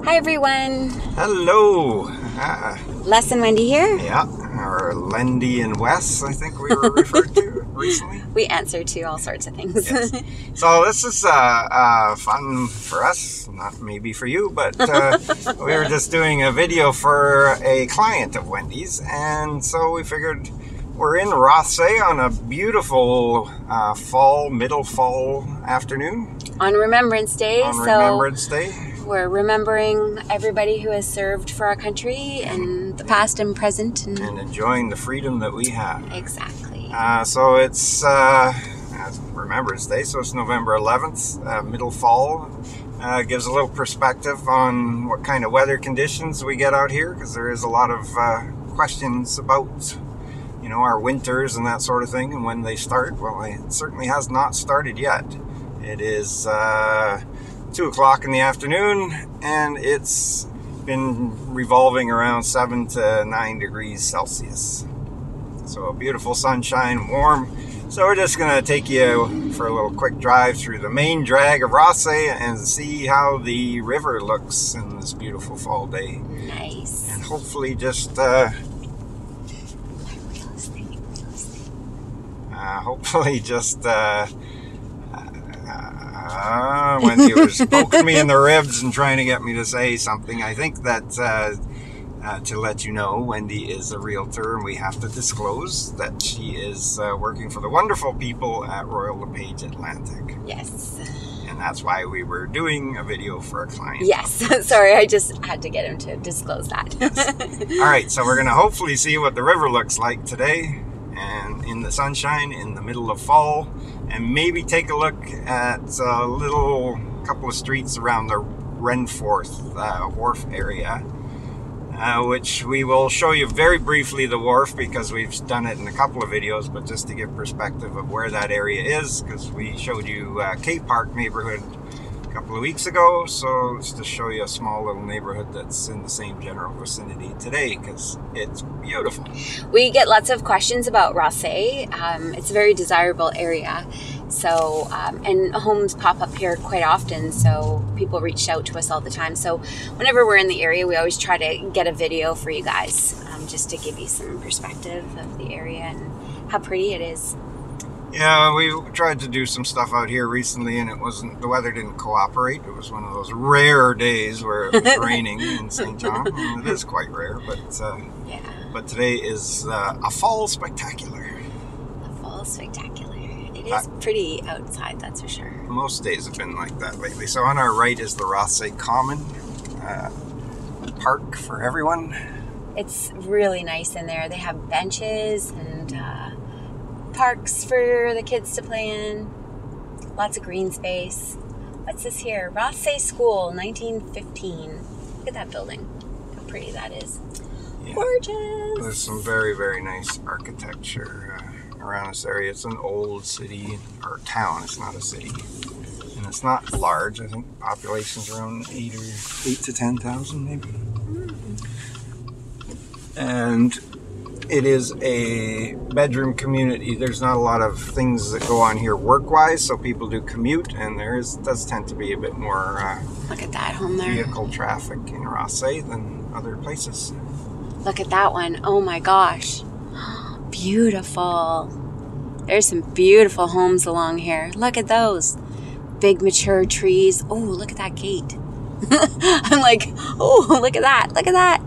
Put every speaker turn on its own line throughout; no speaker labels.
Hi everyone.
Hello.
Les and Wendy here.
Yeah, or Lendy and Wes, I think we were referred to recently.
We answer to all sorts of things.
Yes. So this is fun for us, not maybe for you, but we were just doing a video for a client of Wendy's, and so we figured we're in Rothesay on a beautiful middle fall afternoon.
On Remembrance Day.
Remembrance Day.
We're remembering everybody who has served for our country in the past and present.
And enjoying the freedom that we have.
Exactly.
So it's Remembrance Day, so it's November 11th, middle fall. Gives a little perspective on what kind of weather conditions we get out here, because there is a lot of questions about, our winters and that sort of thing, and when they start. Well, it certainly has not started yet. It is 2 o'clock in the afternoon, and it's been revolving around 7 to 9 degrees Celsius. So beautiful sunshine, warm. So we're just going to take you for a little quick drive through the main drag of Rothesay and see how the river looks in this beautiful fall day.
Nice.
And hopefully just Wendy was poking me in the ribs and trying to get me to say something. I think that to let you know, Wendy is a realtor, and we have to disclose that she is working for the wonderful people at Royal LePage Atlantic.
Yes.
And that's why we were doing a video for a client.
Yes. Sorry, I just had to get him to disclose that.
Yes. All right, so we're going to hopefully see what the river looks like today, and in the sunshine in the middle of fall, and maybe take a look at a couple of streets around the Renforth wharf area, which we will show you very briefly, the wharf, because we've done it in a couple of videos, but just to give perspective of where that area is, because we showed you K Park neighborhood a couple of weeks ago, so it's to show you a small little neighborhood that's in the same general vicinity today, because it's beautiful.
We get lots of questions about Rothesay. It's a very desirable area, so and homes pop up here quite often, so people reach out to us all the time. So whenever we're in the area, we always try to get a video for you guys, just to give you some perspective of the area and how pretty it is.
Yeah, we tried to do some stuff out here recently, and the weather didn't cooperate. It was one of those rare days where it was raining in St. John. And it is quite rare, but
yeah.
But today is a fall spectacular.
A fall spectacular. It is pretty outside, that's for sure.
Most days have been like that lately. So on our right is the Rothesay Common park for everyone.
It's really nice in there. They have benches and parks for the kids to play in. Lots of green space. What's this here? Rothesay School, 1915. Look at that building. How pretty that is. Yeah. Gorgeous.
There's some very, very nice architecture around this area. It's an old city, or town. It's not a city. And it's not large. I think the population's around 8 to 10,000 maybe. And it is a bedroom community. There's not a lot of things that go on here work-wise, so people do commute, and does tend to be a bit more
look at that home there.
Vehicle traffic in Rothesay than other places.
Look at that one. Oh my gosh. Beautiful. There's some beautiful homes along here. Look at those. Big mature trees. Oh, look at that gate. I'm like, oh, look at that. Look at that.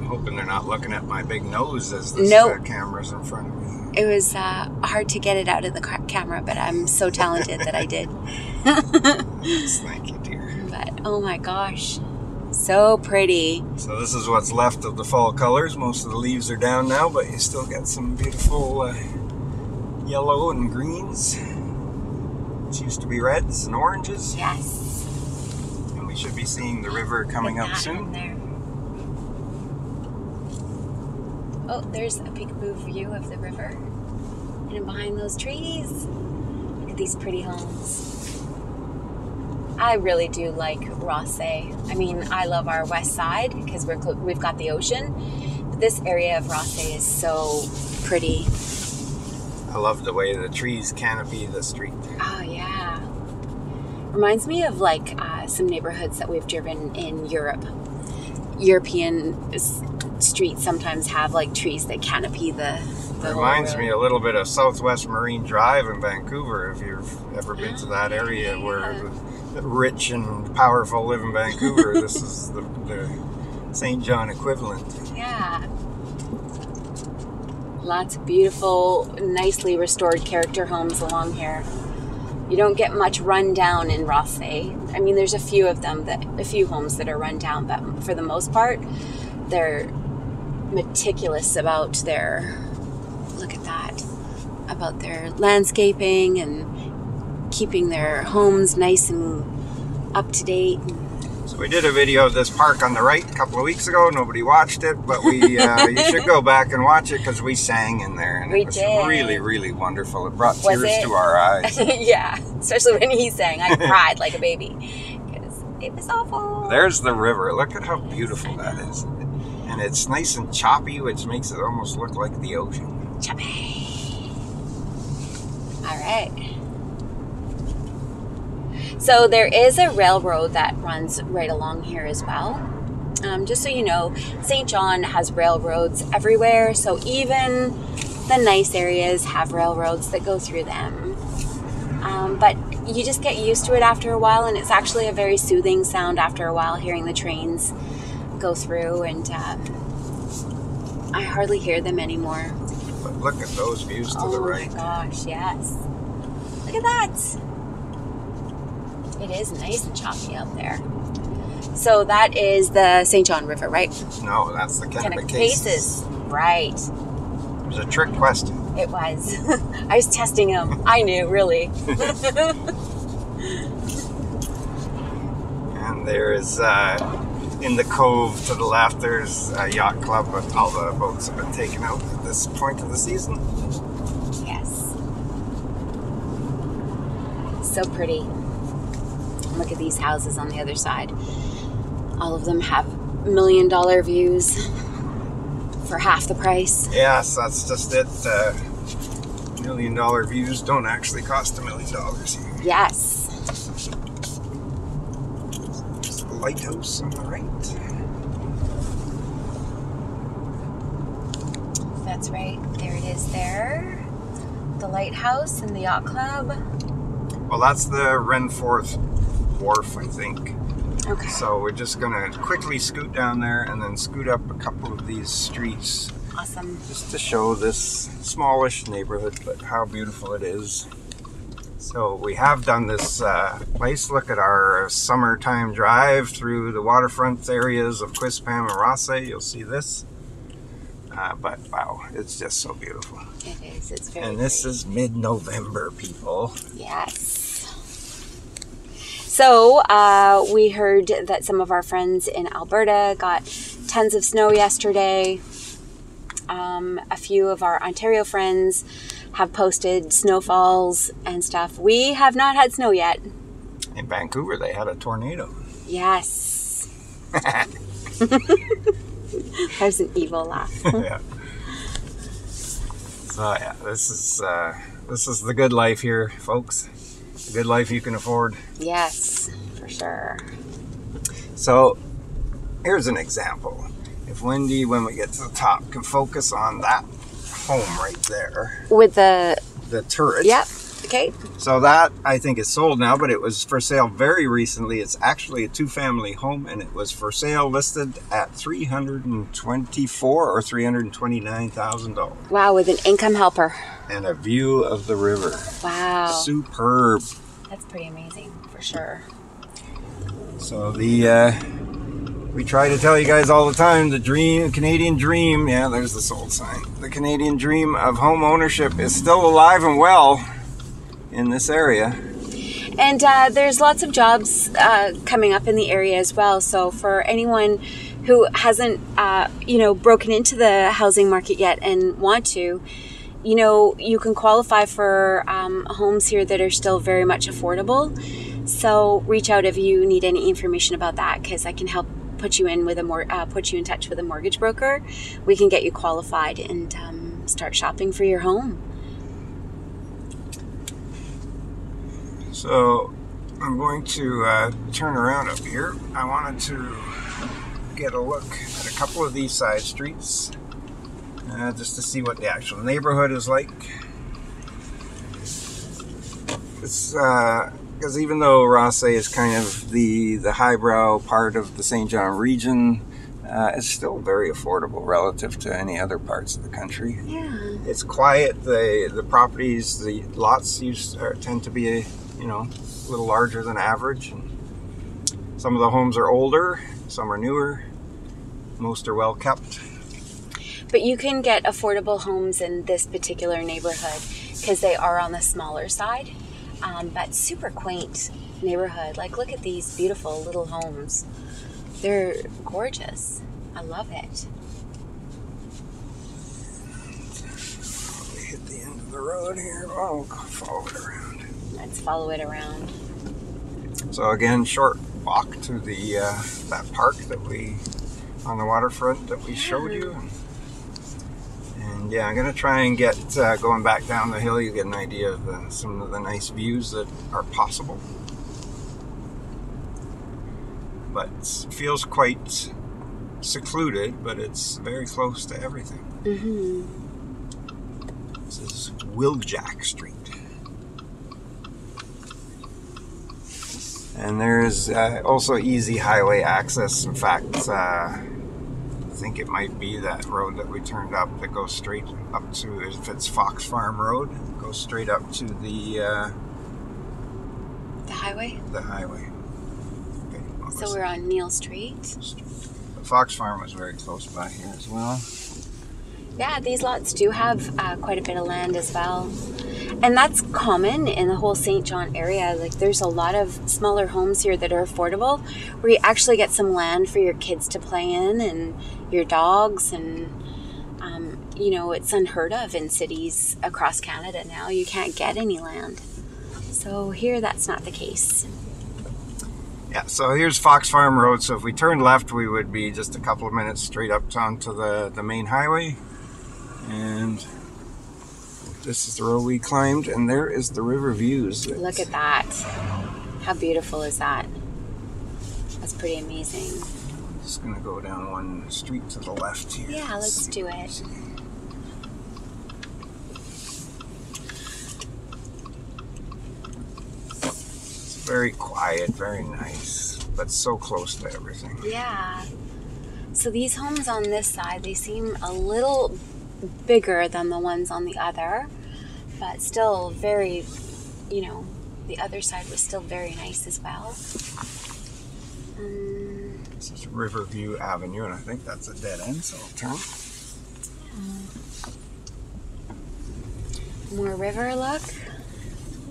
Hoping they're not looking at my big nose as this camera's in front of me.
It was hard to get it out of the camera, but I'm so talented that I did.
Yes, thank you, dear.
But oh my gosh, so pretty.
So this is what's left of the fall colors. Most of the leaves are down now, but you still get some beautiful yellow and greens. It used to be reds and oranges.
Yes.
And we should be seeing the river coming up soon.
There. Oh, there's a peekaboo view of the river. And behind those trees, look at these pretty homes. I really do like Rothesay. I mean, I love our west side because we've got the ocean. But this area of Rothesay is so pretty.
I love the way the trees canopy the street.
Oh, yeah. Reminds me of like some neighborhoods that we've driven in Europe. European streets sometimes have like trees that canopy the
Reminds me a little bit of Southwest Marine Drive in Vancouver, if you've ever been to that area where the rich and powerful live in Vancouver. This is the St. John equivalent.
Yeah. Lots of beautiful, nicely restored character homes along here. You don't get much run down in Rothesay. I mean, there's a few of them, a few homes that are run down, but for the most part, they're meticulous about their, look at that, about their landscaping and keeping their homes nice and up to date.
So we did a video of this park on the right a couple of weeks ago. Nobody watched it, but you should go back and watch it because we sang in there. And it was really, really wonderful. It brought tears to our eyes.
Yeah, especially when he sang. I cried like a baby because it was awful.
There's the river. Look at how beautiful that is. And it's nice and choppy, which makes it almost look like the ocean.
Choppy. All right. So there is a railroad that runs right along here as well. Just so you know, St. John has railroads everywhere. So even the nice areas have railroads that go through them. But you just get used to it after a while. And it's actually a very soothing sound after a while, hearing the trains go through. And I hardly hear them anymore.
But look at those views to the right.
Oh my gosh, yes. Look at that. It is nice and choppy out there. So that is the St. John River, right?
No, that's the Kennebecasis.
Right.
It was a trick question.
It was. I was testing him. I knew, really.
And there is, in the cove to the left, there's a yacht club, but all the boats have been taken out at this point of the season.
Yes. So pretty. Look at these houses on the other side. All of them have $1 million views for half the price.
Yes, that's just it. $1 million views don't actually cost $1 million here.
Yes.
There's the lighthouse on the right.
That's right. There it is there. The lighthouse and the yacht club.
Well, that's the Renforth wharf, I think.
Okay.
So we're just gonna quickly scoot down there and then scoot up a couple of these streets.
Awesome.
Just to show this smallish neighborhood, but how beautiful it is. So we have done this place. Look at our summertime drive through the waterfront areas of Quispam and Rothesay. You'll see this. But wow, it's just so beautiful.
It is. It's very
And this is mid-November, people.
Yes. So we heard that some of our friends in Alberta got tons of snow yesterday. A few of our Ontario friends have posted snowfalls and stuff. We have not had snow yet.
In Vancouver, they had a tornado.
Yes. There's an evil laugh.
Yeah. So yeah, this is the good life here, folks. The good life you can afford.
Yes, for sure.
So here's an example. If Wendy, when we get to the top, can focus on that home right there.
With the
turret.
Yep. Okay.
So that, I think, is sold now, but it was for sale very recently. It's actually a two-family home, and it was for sale listed at $324,000 or $329,000.
Wow, with an income helper.
And a view of the river.
Wow.
Superb.
That's pretty amazing, for sure.
So we try to tell you guys all the time, the Canadian dream, yeah, there's the sold sign. The Canadian dream of home ownership is still alive and well in this area.
And there's lots of jobs coming up in the area as well. So for anyone who hasn't, broken into the housing market yet and want to, you can qualify for homes here that are still very much affordable. So reach out if you need any information about that, because I can help put you in touch with a mortgage broker. We can get you qualified and start shopping for your home.
So I'm going to turn around up here. I wanted to get a look at a couple of these side streets just to see what the actual neighborhood is like. It's because even though Rothesay is kind of the highbrow part of the St. John region, it's still very affordable relative to any other parts of the country.
Yeah.
It's quiet. The properties, the lots tend to be a little larger than average. And some of the homes are older, some are newer, most are well kept.
But you can get affordable homes in this particular neighborhood because they are on the smaller side, but super quaint neighborhood. Like, look at these beautiful little homes. They're gorgeous. I love it.
We hit the end of the road here. Oh, we'll follow it around.
Let's follow it around.
So again, short walk to the that park that on the waterfront that we showed you. And yeah, I'm gonna try and get going back down the hill. You get an idea of some of the nice views that are possible. But it feels quite secluded, but it's very close to everything.
Mm-hmm.
This is Wiljack Street. And there's also easy highway access. In fact, I think it might be that road that we turned up that goes straight up to, if it's Fox Farm Road, it goes straight up to the
highway?
The highway.
So we're on Neal Street.
The Fox Farm was very close by here as well.
Yeah, these lots do have quite a bit of land as well. And that's common in the whole St. John area. Like, there's a lot of smaller homes here that are affordable, where you actually get some land for your kids to play in and your dogs. And, it's unheard of in cities across Canada now. You can't get any land. So here, that's not the case.
Yeah, so here's Fox Farm Road. So if we turned left, we would be just a couple of minutes straight up onto the main highway. And this is the road we climbed, and there is the river views.
Look at that. How beautiful is that? That's pretty amazing.
Just going to go down one street to the left here.
Yeah, let's do it.
It's very quiet, very nice, but so close to everything.
Yeah. So these homes on this side, they seem a little bigger than the ones on the other, but still very, the other side was still very nice as well.
This is Riverview Avenue, and I think that's a dead end, so I'll turn.
More river look.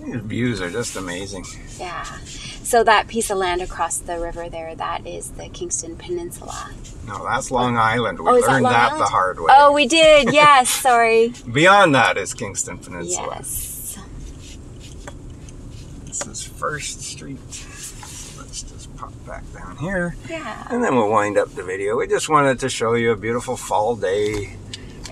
These views are just amazing.
Yeah. So that piece of land across the river there, that is the Kingston Peninsula.
No, that's Long Island. We
is
learned that
Island?
The hard way.
Oh, we did. Yes, sorry.
Beyond that is Kingston Peninsula.
Yes.
This is First Street. Let's just pop back down here.
Yeah.
And then we'll wind up the video. We just wanted to show you a beautiful fall day.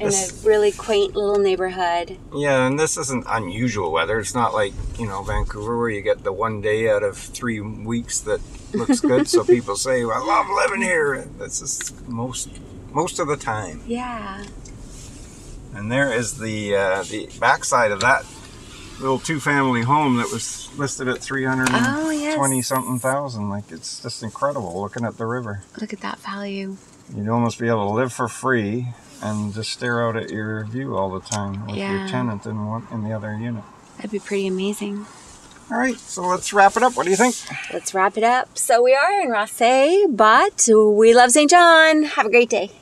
In a really quaint little neighborhood.
Yeah, and this isn't unusual weather. It's not like, Vancouver where you get the one day out of 3 weeks that looks good. So people say, well, I love living here. That's just most of the time.
Yeah.
And there is the backside of that little two-family home that was listed at $320-something thousand. Like, it's just incredible looking at the river.
Look at that value.
You'd almost be able to live for free and just stare out at your view all the time with your tenant in the other unit.
That'd be pretty amazing.
All right, so let's wrap it up. What do you think?
Let's wrap it up. So we are in Rothesay, but we love St. John. Have a great day.